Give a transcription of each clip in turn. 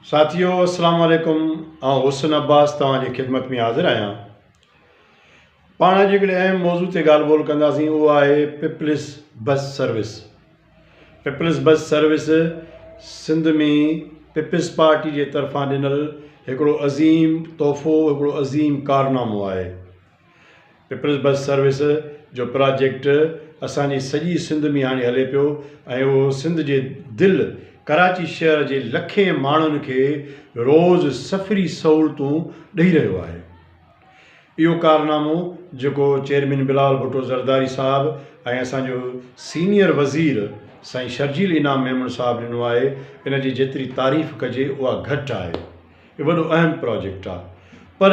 साथियों अस्सलाम वालेकुम। हुसन अब्बास तव्हांजी ख़िदमत में हाज़िर आहियां। पाण अॼु हिकिड़े अहम मौज़ू ते ॻाल्हि ॿोल कंदासीं, उहो आहे peoples bus service. Peoples bus service Sindh में पीपल्स पार्टी जे तरफ़ां ॾिनल हिकिड़ो अज़ीम तोहफ़ो, हिकिड़ो अज़ीम कारनामो आहे। पीपल्स बस सर्विस जो प्रोजेक्ट असांजी सॼी सिंध में हाणे हले पियो ऐं उहो सिंध जे दिलि कराची शहर जे लखे माण्हुनि खे रोज़ु सफ़री सहूलियतूं ॾेई रहियो आहे। इहो कारनामो जेको चेयरमैन बिलावल भुट्टो ज़रदारी साहिबु ऐं असांजो सीनियर वज़ीर साईं शर्जील इनाम मेमन साहिबु ॾिनो आहे, इन जी जेतिरी तारीफ़ कजे उहा घटि आहे। इहो वॾो अहम प्रोजेक्ट आहे, पर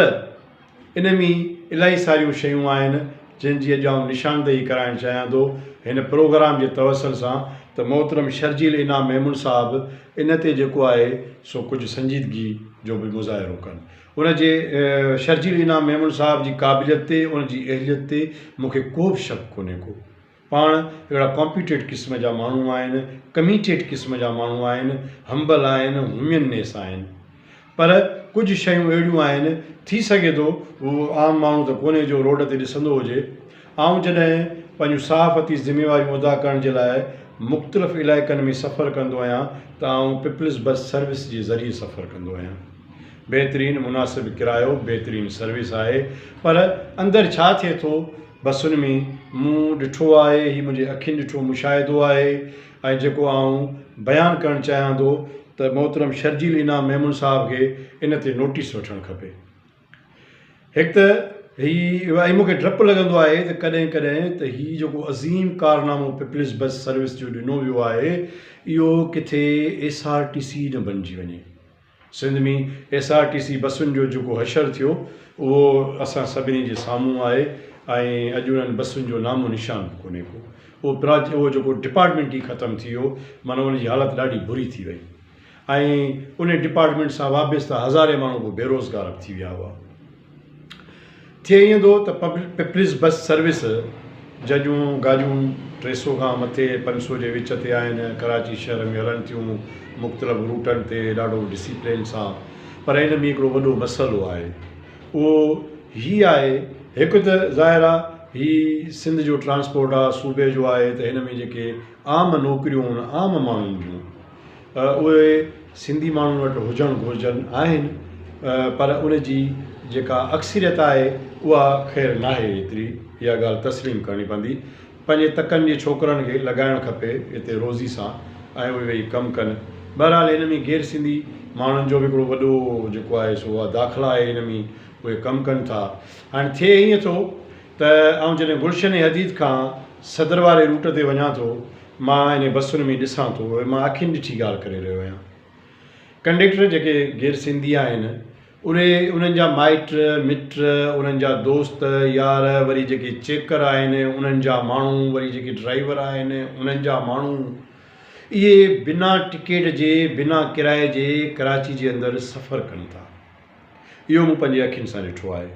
इन में इलाही सारियूं शयूं आहिनि जंहिंजी अॼु आउं निशानदेही कराइणु चाहियां थो हिन प्रोग्राम जे तवसल सां। त मोहतरम शर्जील इनाम मेमन साहिबु इन ते जेको आहे सो कुझु संजीदगी जो बि मुज़ाहिरो कनि। उन जे शर्जील इनाम मेमन साहिब जी क़ाबिलियत ते, उन जी अहलियत ते मूंखे को बि शक कोन्हे को। पाण अहिड़ा कॉम्पिटेड क़िस्म जा माण्हू आहिनि, कमिटेड क़िस्म जा माण्हू आहिनि, हंबल आहिनि, हुमियतनेस आहिनि, पर कुझु शयूं अहिड़ियूं आहिनि थी सघे थो उहो आम माण्हू त कोन्हे जो रोड ते ॾिसंदो हुजे। ऐं जॾहिं पंहिंजूं सहाफ़ती ज़िम्मेवारियूं अदा करण जे लाइ मुख़्तलिफ़ इलाइक़नि में सफ़र कंदो आहियां त आउं पीपल्स बस सर्विस जे ज़रिए सफ़र कंदो आहियां। बहितरीनु मुनासिबु किरायो, बहितरीनु सर्विस आहे, पर अंदरि छा थिए थो बसुनि में मूं ॾिठो आहे, हीउ मुंहिंजे अखियुनि ॾिठो मुशाहिदो आहे ऐं जेको आउं बयानु करणु चाहियां थो त मोहतरम शर्जील इनाम मेमन साहिब खे इन ते नोटिस वठणु खपे। हिकु त हीउ ऐं मूंखे डपु लॻंदो आहे त कॾहिं कॾहिं त हीउ जेको अज़ीम कारनामो पीपल्स बस सर्विस जो ॾिनो वियो आहे, इहो किथे SRTC न बणिजी वञे। सिंध में SRTC बसुनि जो जेको हशर थियो उहो असां सभिनी जे साम्हूं आहे ऐं अॼु उन्हनि बसुनि जो नामो निशान बि कोन्हे को। उहो जेको डिपार्टमेंट ई ख़तमु थी वियो, माना उनजी हालति ॾाढी बुरी थी वई ऐं उन डिपार्टमेंट सां वाबस्ता हज़ारे माण्हू को बेरोज़गार थी विया हुआ। थिए ईअं थो त पीपल्स बस सर्विस जजूं गाजूं 300 खां मथे 500 जे विच ते आहिनि, कराची शहर में हलनि थियूं मुख़्तलिफ़ रूटनि ते ॾाढो डिसिप्लिन सां, पर हिन में हिकिड़ो वॾो मसइलो आहे। उहो हीअ आहे, हिकु त ज़ाहिर आहे हीअ सिंध जो ट्रांसपोर्ट आहे, सूबे जो आहे, त हिन में जेके आम नौकरियूं आहिनि आम माण्हुनि जूं उहे सिंधी माण्हुनि वटि हुजणु घुरिजनि आहिनि, पर उन जी जेका अक्सरियत आहे उहा ख़ैर नाहे एतिरी, इहा ॻाल्हि तस्लीम करणी पवंदी। पंहिंजे तकनि जे छोकिरनि खे लॻाइणु खपे हिते रोज़ी सां ऐं उहे वेही कमु कनि। बहरहाल हिन में गैर सिंधी माण्हुनि जो बि हिकिड़ो वॾो जेको आहे सो उहा दाख़िला आहे, हिन में उहे कमु कनि था। हाणे थिए ईअं थो त आउं जॾहिं गुलशन हदीद खां सदर वारे रूट ते वञां थो, मां इन बसुनि में ॾिसां थो, मां अखियुनि ॾिठी ॻाल्हि करे रहियो आहियां। कंडक्टर जेके गैर सिंधी आहिनि उन्हनि जा माइट मिट, उन्हनि जा दोस्त यार, वरी जेके चेकर आहिनि उन्हनि जा माण्हू, वरी जेके ड्राइवर आहिनि उन्हनि जा माण्हू, इहे बिना टिकेट जे बिना किराए जे कराची जे अंदरि सफ़र कनि था। इहो मूं पंहिंजे अखियुनि सां ॾिठो आहे।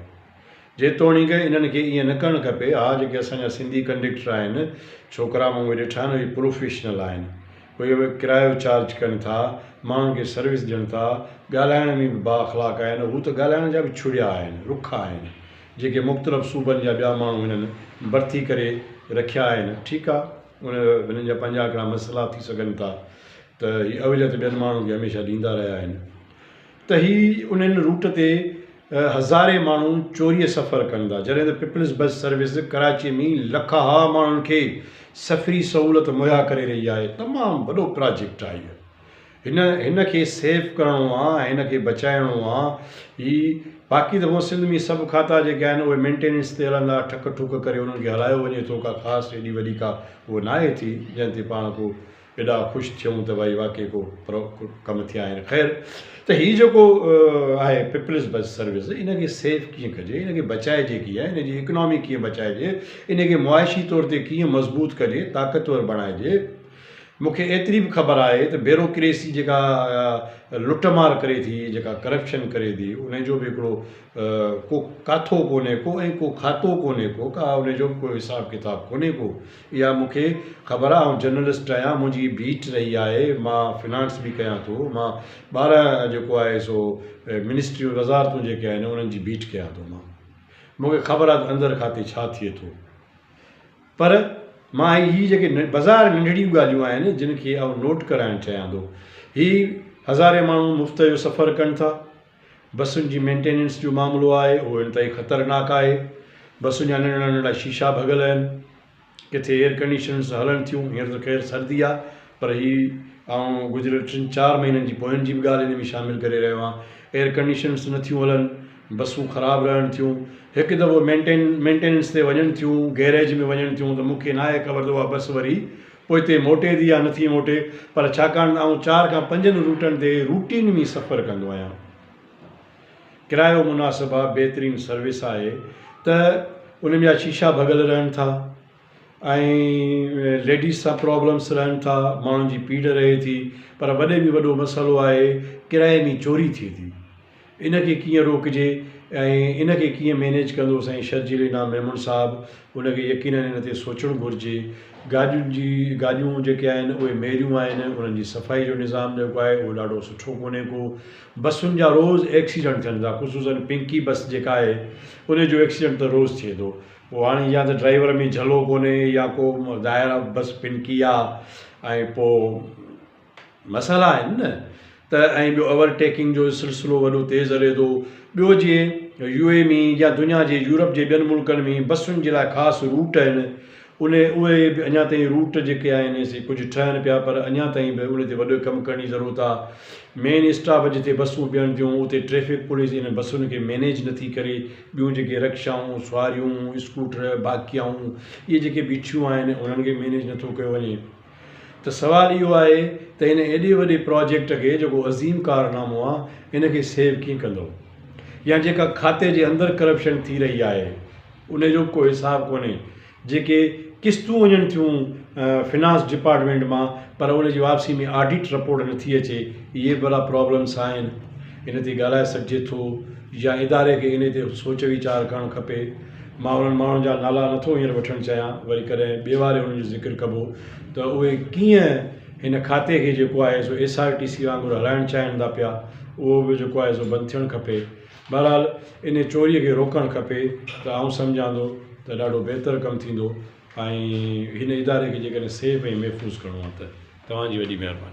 जेतोणीकि इन्हनि खे ईअं न करणु खपे। हा, जेके असांजा सिंधी कंडक्टर आहिनि, छोकिरा मूं उहे ॾिठा आहिनि, उहे प्रोफेशनल आहिनि, उहे किरायो चार्ज कनि था, माण्हुनि खे सर्विस ॾियनि था, ॻाल्हाइण में बि बाअख़लाक़ आहिनि। हू त ॻाल्हाइण जा बि छुड़िया आहिनि, रुखा आहिनि, जेके मुख़्तलिफ़ सूबनि जा ॿिया माण्हू हिननि भर्ती करे रखिया आहिनि। ठीकु आहे, हिननि जा पंहिंजा हिकिड़ा मसइला थी सघनि था, त हीअ अवलियत ॿियनि माण्हुनि खे हमेशह ॾींदा रहिया आहिनि। त हीअ उन्हनि रूट ते हज़ारे माण्हू चोरीअ सफ़र कनि था, जॾहिं त पीपल्स बस सर्विस कराची में लखा माण्हुनि खे सफ़री सहूलियत मुहैया करे रही आहे। तमामु वॾो प्रोजेक्ट आहे इहो। हिन खे सेव करिणो आहे, हिन खे बचाइणो आहे। हीअ बाक़ी दफ़ो सिंध में सभु खाता जेके आहिनि उहे मेंटेनेंस ते हलंदा, ठक ठुक करे उन्हनि खे हलायो वञे थो, का ख़ासि एॾी वॾी का उहो न आहे थी जंहिं ते पाण को एॾा ख़ुशि थियूं त भई वाक़ई को कमु थिया आहिनि। ख़ैर, त हीअ जेको आहे पीपल्स बस सर्विस, इन खे सेव कीअं कजे, इन खे बचाइजे कीअं, इन जी इकनॉमी कीअं बचाइजे, इन खे मुआशी तौर ते कीअं मज़बूत कजे, ताक़तवर बणाइजे। मूंखे एतिरी बि ख़बर आहे त ब्यूरोक्रेसी जेका लुटमार करे थी, जेका करप्शन करे थी, उनजो बि हिकिड़ो को काथो कोन्हे को ऐं को खातो कोन्हे को, का उनजो को हिसाब किताब कोन्हे को। इहा मूंखे ख़बर आहे। ऐं जर्नलिस्ट आहियां, मुंहिंजी बीट रही आहे, मां फिनांस बि कयां थो, मां 12 जेको आहे सो मिनिस्ट्री वज़ारतूं जेके आहिनि उन्हनि जी बीट कयां थो। मूंखे ख़बर आहे त अंदरि खाते छा थिए थो। पर मां ही जेके बाज़ारि नंढड़ियूं ॻाल्हियूं आहिनि जिन खे आउं नोट कराइणु चाहियां थो। ही हज़ारे माण्हू मुफ़्त जो सफ़रु कनि था। बसुनि जी मेंटेनेंस जो मामिलो आहे, उहो इंतहाई ख़तरनाक आहे। बसुनि जा नंढड़ा नंढड़ा शीशा भॻल आहिनि, किथे एयर कंडीशनर्स हलनि थियूं। हींअर त ख़ैरु सर्दी आहे, पर ही आउं गुज़िरियल 3-4 महीननि जी पोयनि जी बि ॻाल्हि हिन में शामिलु करे रहियो आहियां। एयर कंडीशनर्स नथियूं हलनि, बसूं ख़राबु रहनि थियूं। हिकु दफ़ो मेंटेनेंस ते वञनि थियूं, गैरेज में वञनि थियूं, त मूंखे न आहे ख़बर त उहा बस वरी पोइ हिते मोटे थी या नथी मोटे। पर छाकाणि त आउं 4 खां 5 रूटनि ते रूटीन में सफ़रु कंदो आहियां, किरायो मुनासिबु आहे, बहितरीनु सर्विस आहे, त उन जा शीशा भॻल रहनि था ऐं लेडीज़ सां प्रॉब्लम्स रहनि था, माण्हुनि जी पीड़ रहे थी। पर वॾे में वॾो मसइलो आहे किराए में चोरी थिए थी। इनखे कीअं रोकिजे ऐं इनखे कीअं मैनेज कंदो साईं शर्जील इनाम मेमून साहिबु, उनखे यकीनन हिन ते सोचणु घुरिजे। गाॾियूं जेके आहिनि उहे मेरियूं आहिनि, उन्हनि जी सफ़ाई जो निज़ाम जेको आहे उहो ॾाढो सुठो कोन्हे को। बसुनि जा रोज़ु एक्सीडेंट थियनि था, ख़ुशूसन पिंकी बस जेका आहे उनजो एक्सीडेंट त रोज़ु थिए थो। पोइ हाणे या त ड्राइवर में झलो कोन्हे या को ज़ाहिर आहे बस पिनकी आहे, ऐं पोइ मसाला आहिनि न त। ऐं ॿियो ओवरटेकिंग जो सिलसिलो वॾो तेज़ हले थो। ॿियो जीअं UAE में या दुनिया जे यूरोप जे ॿियनि मुल्कनि में बसुनि जे लाइ ख़ासि रूट आहिनि, उहे बि अञा ताईं रूट जेके आहिनि से कुझु ठहनि पिया, पर अञा ताईं बि उन ते वॾो कमु करण जी ज़रूरत आहे। मेन स्टॉप जिते बसूं बीहनि थियूं उते ट्रैफिक पुलिस इन बसुनि खे मैनेज नथी करे। ॿियूं जेके रिक्शाऊं, सवारियूं, स्कूटर, बाक़ियाऊं, इहे जेके बीठियूं आहिनि उन्हनि खे मैनेज नथो कयो वञे। त सुवालु इहो आहे त हिन एॾे वॾे प्रोजेक्ट खे जेको अज़ीम कारनामो आहे इनखे सेव कीअं कंदो, या जेका खाते जे अंदरि करप्शन थी रही आहे उनजो को हिसाबु कोन्हे। जेके किस्तूं वञनि थियूं फिनांस डिपार्टमेंट मां, पर उन जी वापसी में ऑडिट रिपोर्ट नथी अचे। इहे बड़ा प्रॉब्लम्स आहिनि, इन ते ॻाल्हाए सघिजे थो, या इदारे खे इन ते सोच वीचार करणु खपे। मां उन्हनि माण्हुनि जा नाला नथो हींअर वठणु चाहियां, वरी कॾहिं ॿिए वारे उन्हनि जो ज़िक्र कबो त उहे कीअं हिन खाते खे जेको आहे सो SRTC वांगुरु हलाइणु चाहिनि था पिया, उहो बि जेको आहे सो बंदि थियणु खपे। बहरहाल इन चोरीअ खे रोकणु खपे, त आउं सम्झां थो त ॾाढो बहितरु कमु थींदो। ऐं हिन इदारे खे जेकॾहिं सेफ ऐं महफ़ूज़ करिणो आहे त तव्हांजी वॾी महिरबानी।